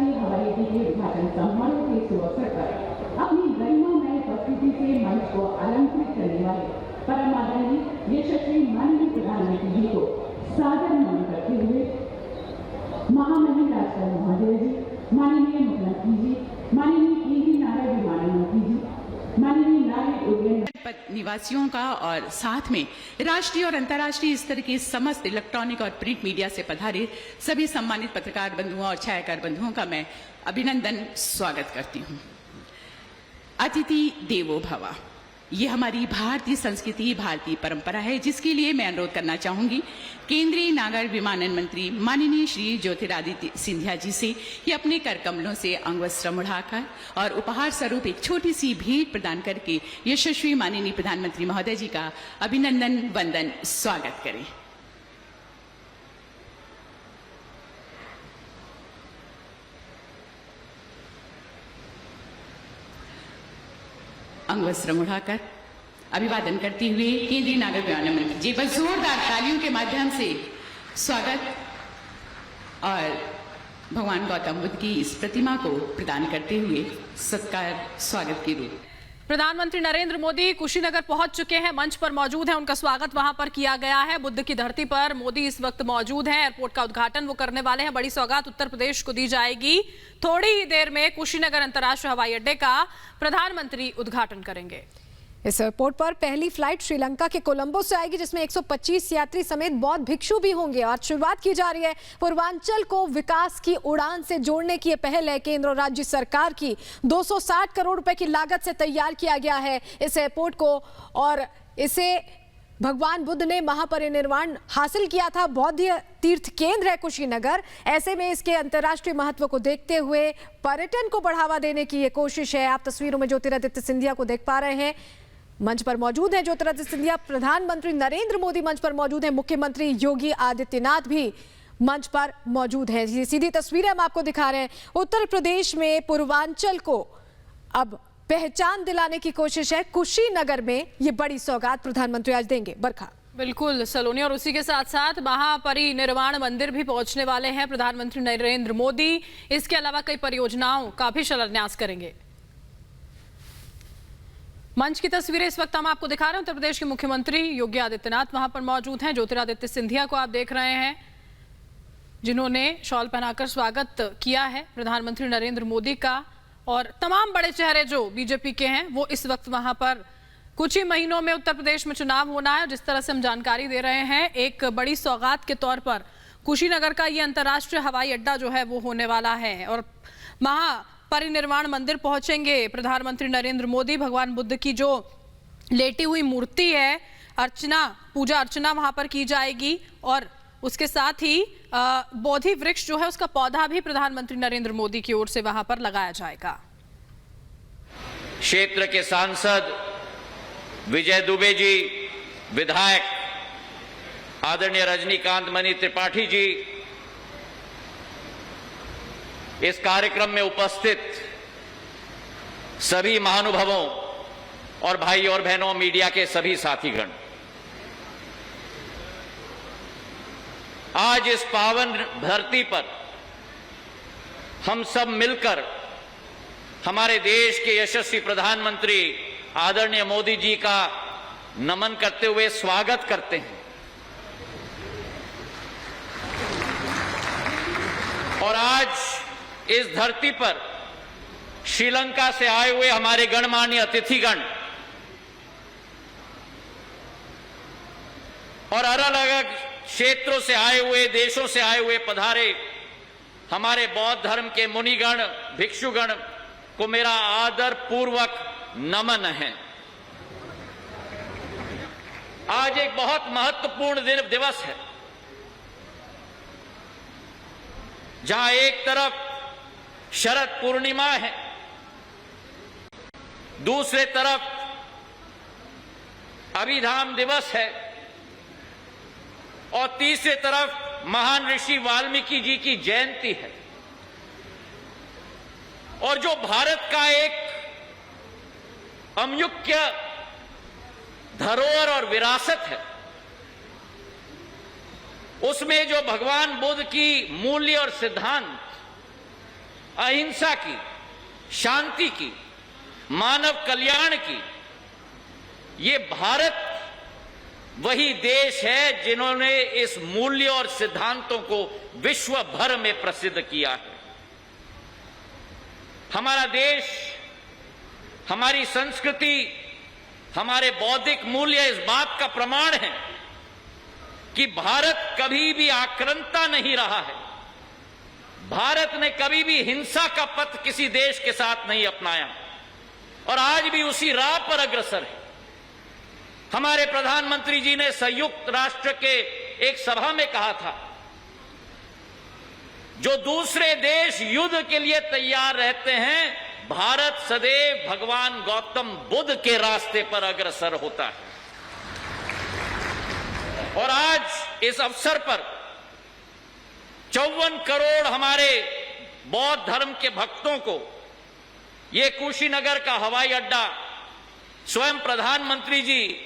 अंतर्राष्ट्रीय हवाई अड्डे के उद्घाटन समारोह के शुभ अवसर पर अपनी गरिमामय उपस्थिति से मंच को अलंकृत करने वाले परम आदरणीय यशस्वी माननीय प्रधानमंत्री जी को सादर नमन करते हुए महामहिम राजकमल महोदय जी, माननीय मुख्यमंत्री जी, माननीय केंद्रीय नागर विमानन मंत्री जी, माननीय नागरिक उड्डयन निवासियों का और साथ में राष्ट्रीय और अंतर्राष्ट्रीय स्तर के समस्त इलेक्ट्रॉनिक और प्रिंट मीडिया से पधारे सभी सम्मानित पत्रकार बंधुओं और छायाकार बंधुओं का मैं अभिनंदन स्वागत करती हूं। अतिथि देवो भव, ये हमारी भारतीय संस्कृति, भारतीय परंपरा है, जिसके लिए मैं अनुरोध करना चाहूंगी केंद्रीय नागर विमानन मंत्री माननीय श्री ज्योतिरादित्य सिंधिया जी से ये अपने कर कमलों से अंगवस्त्र मुड़ाकर और उपहार स्वरूप एक छोटी सी भेंट प्रदान करके यशस्वी माननीय प्रधानमंत्री महोदय जी का अभिनंदन वंदन स्वागत करें। अंगवस्त्र मुड़ाकर अभिवादन करते हुए केंद्रीय नागर विमानन मंत्री जी बस जोरदार तालियों के माध्यम से स्वागत और भगवान गौतम बुद्ध की इस प्रतिमा को प्रदान करते हुए सत्कार स्वागत के रूप। प्रधानमंत्री नरेंद्र मोदी कुशीनगर पहुंच चुके हैं, मंच पर मौजूद हैं, उनका स्वागत वहां पर किया गया है। बुद्ध की धरती पर मोदी इस वक्त मौजूद हैं, एयरपोर्ट का उद्घाटन वो करने वाले हैं। बड़ी सौगात उत्तर प्रदेश को दी जाएगी। थोड़ी ही देर में कुशीनगर अंतर्राष्ट्रीय हवाई अड्डे का प्रधानमंत्री उद्घाटन करेंगे। इस एयरपोर्ट पर पहली फ्लाइट श्रीलंका के कोलंबो से आएगी, जिसमें 125 यात्री समेत बौद्ध भिक्षु भी होंगे। और शुरुआत की जा रही है। पूर्वांचल को विकास की उड़ान से जोड़ने की यह पहल है केंद्र और राज्य सरकार की। 260 करोड़ रुपए की लागत से तैयार किया गया है इस एयरपोर्ट को, और इसे भगवान बुद्ध ने महापरिनिर्वाण हासिल किया था। बौद्ध तीर्थ केंद्र है कुशीनगर। ऐसे में इसके अंतर्राष्ट्रीय महत्व को देखते हुए पर्यटन को बढ़ावा देने की ये कोशिश है। आप तस्वीरों में ज्योतिरादित्य सिंधिया को देख पा रहे हैं, मंच पर मौजूद हैं ज्योतिरादित्य सिंधिया। प्रधानमंत्री नरेंद्र मोदी मंच पर मौजूद हैं, मुख्यमंत्री योगी आदित्यनाथ भी मंच पर मौजूद हैं। ये सीधी तस्वीरें हम आपको दिखा रहे हैं। उत्तर प्रदेश में पूर्वांचल को अब पहचान दिलाने की कोशिश है। कुशीनगर में ये बड़ी सौगात प्रधानमंत्री आज देंगे। बरखा बिल्कुल सलोनी, और उसी के साथ साथ महापरिनिर्वाण मंदिर भी पहुंचने वाले हैं प्रधानमंत्री नरेंद्र मोदी। इसके अलावा कई परियोजनाओं का भी शिलान्यास करेंगे। मंच की तस्वीरें इस वक्त हम आपको दिखा रहे हैं। उत्तर प्रदेश के मुख्यमंत्री योगी आदित्यनाथ वहां पर मौजूद हैं। ज्योतिरादित्य सिंधिया को आप देख रहे हैं, जिन्होंने शॉल पहनाकर स्वागत किया है प्रधानमंत्री नरेंद्र मोदी का। और तमाम बड़े चेहरे जो बीजेपी के हैं वो इस वक्त वहां पर, कुछ ही महीनों में उत्तर प्रदेश में चुनाव होना है। जिस तरह से हम जानकारी दे रहे हैं, एक बड़ी सौगात के तौर पर कुशीनगर का ये अंतर्राष्ट्रीय हवाई अड्डा जो है वो होने वाला है। और परिनिर्वाण मंदिर पहुंचेंगे प्रधानमंत्री नरेंद्र मोदी। भगवान बुद्ध की जो लेटी हुई मूर्ति है, पूजा अर्चना वहां पर की जाएगी। और उसके साथ ही बोधि वृक्ष जो है उसका पौधा भी प्रधानमंत्री नरेंद्र मोदी की ओर से वहां पर लगाया जाएगा। क्षेत्र के सांसद विजय दुबे जी, विधायक आदरणीय रजनीकांत मणि त्रिपाठी जी, इस कार्यक्रम में उपस्थित सभी महानुभावों और भाई और बहनों, मीडिया के सभी साथीगण, आज इस पावन धरती पर हम सब मिलकर हमारे देश के यशस्वी प्रधानमंत्री आदरणीय मोदी जी का नमन करते हुए स्वागत करते हैं। और आज इस धरती पर श्रीलंका से आए हुए हमारे गणमान्य अतिथिगण और अलग अलग क्षेत्रों से आए हुए, देशों से आए हुए पधारे हमारे बौद्ध धर्म के मुनिगण, भिक्षुगण को मेरा आदर पूर्वक नमन है। आज एक बहुत महत्वपूर्ण दिवस है, जहां एक तरफ शरद पूर्णिमा है, दूसरे तरफ अभिधाम दिवस है, और तीसरे तरफ महान ऋषि वाल्मीकि जी की जयंती है। और जो भारत का एक अमूल्य धरोहर और विरासत है, उसमें जो भगवान बुद्ध की मूल्य और सिद्धांत अहिंसा की, शांति की, मानव कल्याण की। ये भारत वही देश है जिन्होंने इस मूल्य और सिद्धांतों को विश्व भर में प्रसिद्ध किया है। हमारा देश, हमारी संस्कृति, हमारे बौद्धिक मूल्य इस बात का प्रमाण है कि भारत कभी भी आक्रांता नहीं रहा है। भारत ने कभी भी हिंसा का पथ किसी देश के साथ नहीं अपनाया और आज भी उसी राह पर अग्रसर है। हमारे प्रधानमंत्री जी ने संयुक्त राष्ट्र के एक सभा में कहा था, जो दूसरे देश युद्ध के लिए तैयार रहते हैं, भारत सदैव भगवान गौतम बुद्ध के रास्ते पर अग्रसर होता है। और आज इस अवसर पर 54 करोड़ हमारे बौद्ध धर्म के भक्तों को ये कुशीनगर का हवाई अड्डा स्वयं प्रधानमंत्री जी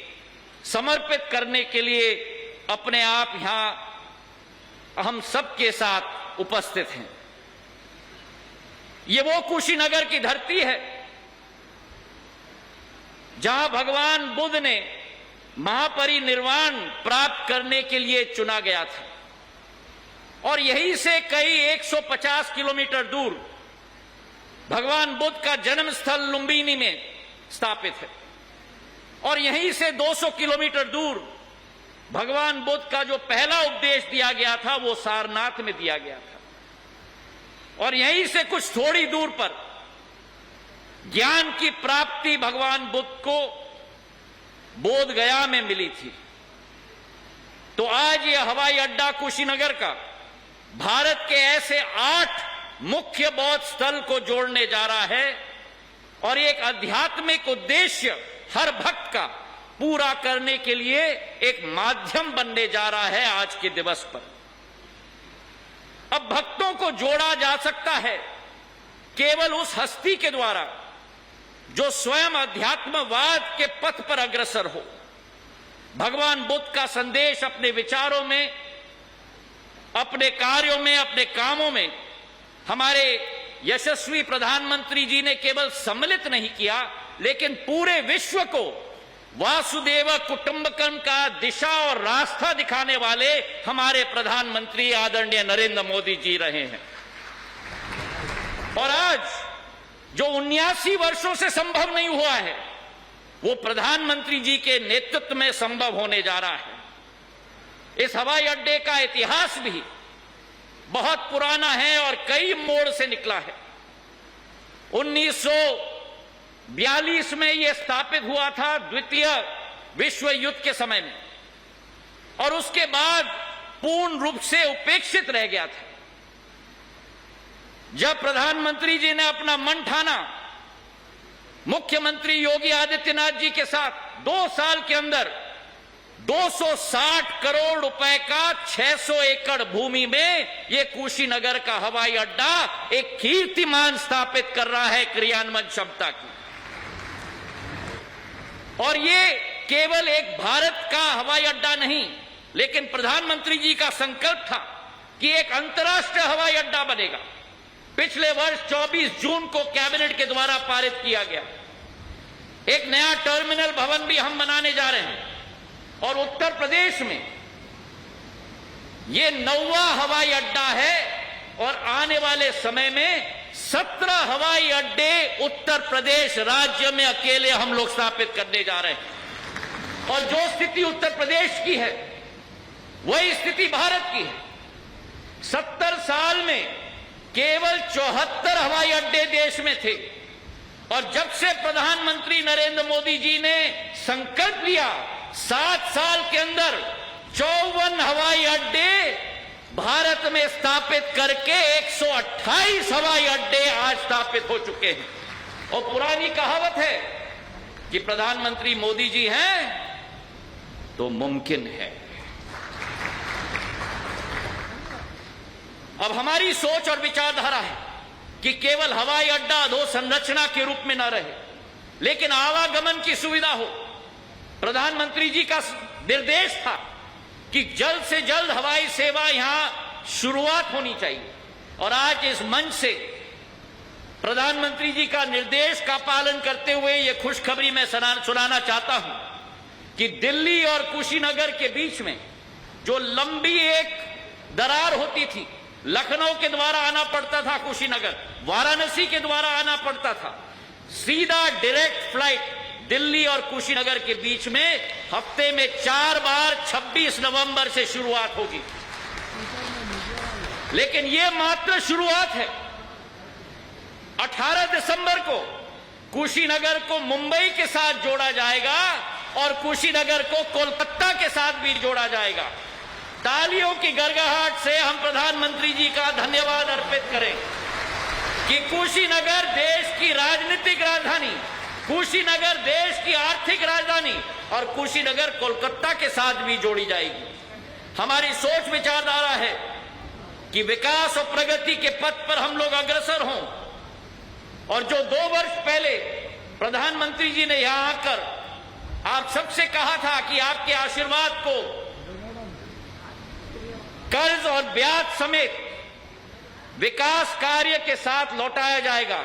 समर्पित करने के लिए अपने आप यहां हम सबके साथ उपस्थित हैं। ये वो कुशीनगर की धरती है जहां भगवान बुद्ध ने महापरिनिर्वाण प्राप्त करने के लिए चुना गया था और यहीं से कई 150 किलोमीटर दूर भगवान बुद्ध का जन्म स्थल लुंबिनी में स्थापित है और यहीं से 200 किलोमीटर दूर भगवान बुद्ध का जो पहला उपदेश दिया गया था वो सारनाथ में दिया गया था और यहीं से कुछ थोड़ी दूर पर ज्ञान की प्राप्ति भगवान बुद्ध को बोध गया में मिली थी। तो आज ये हवाई अड्डा कुशीनगर का भारत के ऐसे 8 मुख्य बौद्ध स्थल को जोड़ने जा रहा है और एक आध्यात्मिक उद्देश्य हर भक्त का पूरा करने के लिए एक माध्यम बनने जा रहा है आज के दिवस पर। अब भक्तों को जोड़ा जा सकता है केवल उस हस्ती के द्वारा जो स्वयं अध्यात्मवाद के पथ पर अग्रसर हो, भगवान बुद्ध का संदेश अपने विचारों में, अपने कार्यों में, अपने कामों में हमारे यशस्वी प्रधानमंत्री जी ने केवल सम्मिलित नहीं किया, लेकिन पूरे विश्व को वासुदेव कुटुंबकम का दिशा और रास्ता दिखाने वाले हमारे प्रधानमंत्री आदरणीय नरेंद्र मोदी जी रहे हैं। और आज जो 79 वर्षों से संभव नहीं हुआ है, वो प्रधानमंत्री जी के नेतृत्व में संभव होने जा रहा है। इस हवाई अड्डे का इतिहास भी बहुत पुराना है और कई मोड़ से निकला है। 1942 में यह स्थापित हुआ था द्वितीय विश्व युद्ध के समय में और उसके बाद पूर्ण रूप से उपेक्षित रह गया था। जब प्रधानमंत्री जी ने अपना मन ठाना, मुख्यमंत्री योगी आदित्यनाथ जी के साथ 2 साल के अंदर 260 करोड़ रुपए का 600 एकड़ भूमि में यह कुशीनगर का हवाई अड्डा एक कीर्तिमान स्थापित कर रहा है क्रियान्वयन क्षमता की। और ये केवल एक भारत का हवाई अड्डा नहीं, लेकिन प्रधानमंत्री जी का संकल्प था कि एक अंतर्राष्ट्रीय हवाई अड्डा बनेगा। पिछले वर्ष 24 जून को कैबिनेट के द्वारा पारित किया गया। एक नया टर्मिनल भवन भी हम बनाने जा रहे हैं और उत्तर प्रदेश में यह 9वां हवाई अड्डा है और आने वाले समय में 17 हवाई अड्डे उत्तर प्रदेश राज्य में अकेले हम लोग स्थापित करने जा रहे हैं। और जो स्थिति उत्तर प्रदेश की है वही स्थिति भारत की है। 70 साल में केवल 74 हवाई अड्डे देश में थे और जब से प्रधानमंत्री नरेंद्र मोदी जी ने संकल्प लिया 7 साल के अंदर 54 हवाई अड्डे भारत में स्थापित करके 128 हवाई अड्डे आज स्थापित हो चुके हैं। और पुरानी कहावत है कि प्रधानमंत्री मोदी जी हैं तो मुमकिन है। अब हमारी सोच और विचारधारा है कि केवल हवाई अड्डा अधोसंरचना के रूप में न रहे, लेकिन आवागमन की सुविधा हो। प्रधानमंत्री जी का निर्देश था कि जल्द से जल्द हवाई सेवा यहां शुरुआत होनी चाहिए और आज इस मंच से प्रधानमंत्री जी का निर्देश का पालन करते हुए यह खुशखबरी मैं सुनाना चाहता हूं कि दिल्ली और कुशीनगर के बीच में जो लंबी एक दरार होती थी, लखनऊ के द्वारा आना पड़ता था कुशीनगर, वाराणसी के द्वारा आना पड़ता था, सीधा डायरेक्ट फ्लाइट दिल्ली और कुशीनगर के बीच में हफ्ते में 4 बार 26 नवंबर से शुरुआत होगी। लेकिन यह मात्र शुरुआत है। 18 दिसंबर को कुशीनगर को मुंबई के साथ जोड़ा जाएगा और कुशीनगर को कोलकाता के साथ भी जोड़ा जाएगा। तालियों की गड़गड़ाहट से हम प्रधानमंत्री जी का धन्यवाद अर्पित करें कि कुशीनगर देश की राजनीतिक राजधानी, कुशीनगर देश की आर्थिक राजधानी और कुशीनगर कोलकाता के साथ भी जोड़ी जाएगी। हमारी सोच विचारधारा है कि विकास और प्रगति के पथ पर हम लोग अग्रसर हों और जो 2 वर्ष पहले प्रधानमंत्री जी ने यहां आकर आप सबसे कहा था कि आपके आशीर्वाद को कर्ज और ब्याज समेत विकास कार्य के साथ लौटाया जाएगा,